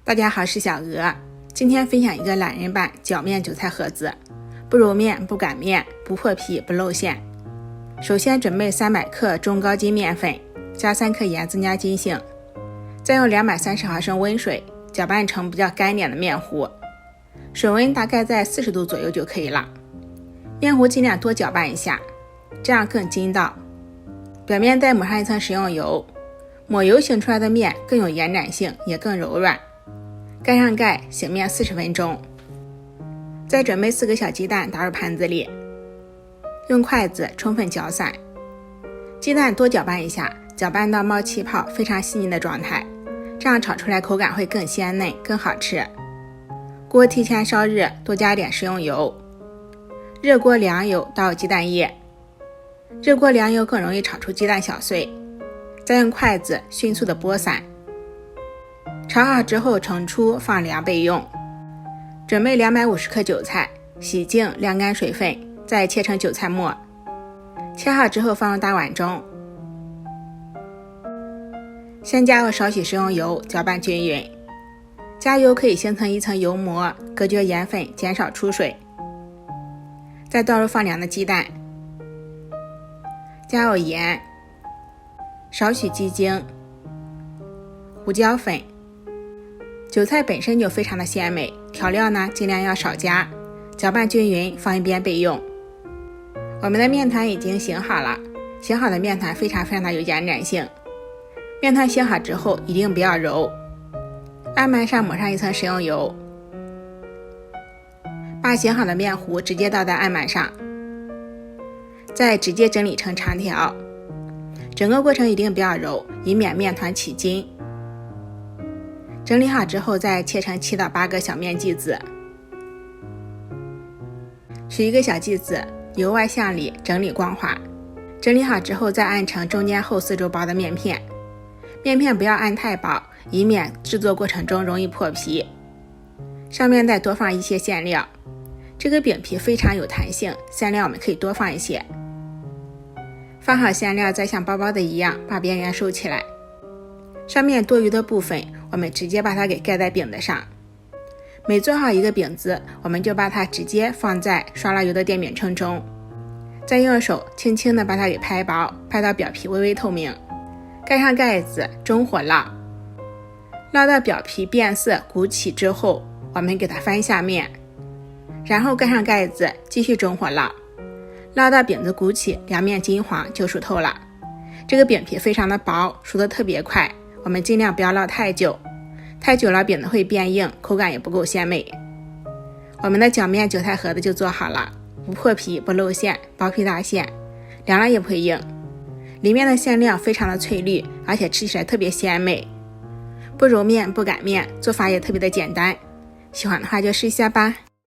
大家好，是小鹅。今天分享一个懒人版绞面韭菜盒子，不揉面、不擀面、不破皮、不露馅。首先准备300克中高筋面粉，加3克盐增加筋性，再用230毫升温水搅拌成比较干点的面糊，水温大概在40度左右就可以了。面糊尽量多搅拌一下，这样更筋道。表面再抹上一层食用油，抹油醒出来的面更有延展性，也更柔软。盖上盖，醒面40分钟。再准备4个小鸡蛋打入盘子里，用筷子充分搅散。鸡蛋多搅拌一下，搅拌到冒气泡非常细腻的状态，这样炒出来口感会更鲜嫩更好吃。锅提前烧热，多加点食用油，热锅凉油倒鸡蛋液，热锅凉油更容易炒出鸡蛋小碎，再用筷子迅速的拨散。炒好之后盛出放凉备用。准备250克韭菜，洗净晾干水分，再切成韭菜末。切好之后放入大碗中，先加入少许食用油，搅拌均匀。加油可以形成一层油膜，隔绝盐分，减少出水。再倒入放凉的鸡蛋，加入盐，少许鸡精、胡椒粉。韭菜本身就非常的鲜美，调料呢尽量要少加，搅拌均匀，放一边备用。我们的面团已经醒好了，醒好的面团非常的有延展性。面团醒好之后一定不要揉，案板上抹上一层食用油，把醒好的面糊直接倒在案板上，再直接整理成长条。整个过程一定不要揉，以免面团起筋。整理好之后再切成7到8个小面剂子，取一个小剂子由外向里整理光滑。整理好之后再按成中间厚4周薄的面片，面片不要按太薄，以免制作过程中容易破皮。上面再多放一些馅料，这个饼皮非常有弹性，馅料我们可以多放一些。放好馅料再像包包的一样把边缘收起来，上面多余的部分我们直接把它给盖在饼子上。每做好一个饼子，我们就把它直接放在刷了油的电饼铛中，再用手轻轻的把它给拍薄，拍到表皮微微透明。盖上盖子，中火烙，烙到表皮变色鼓起之后，我们给它翻下面，然后盖上盖子，继续中火烙，烙到饼子鼓起，两面金黄就熟透了。这个饼皮非常的薄，熟得特别快，我们尽量不要烙太久，太久了饼子会变硬，口感也不够鲜美。我们的绞面韭菜盒子就做好了，不破皮不露馅，薄皮大馅，凉了也不会硬。里面的馅料非常的翠绿，而且吃起来特别鲜美。不揉面不擀面，做法也特别的简单，喜欢的话就试一下吧。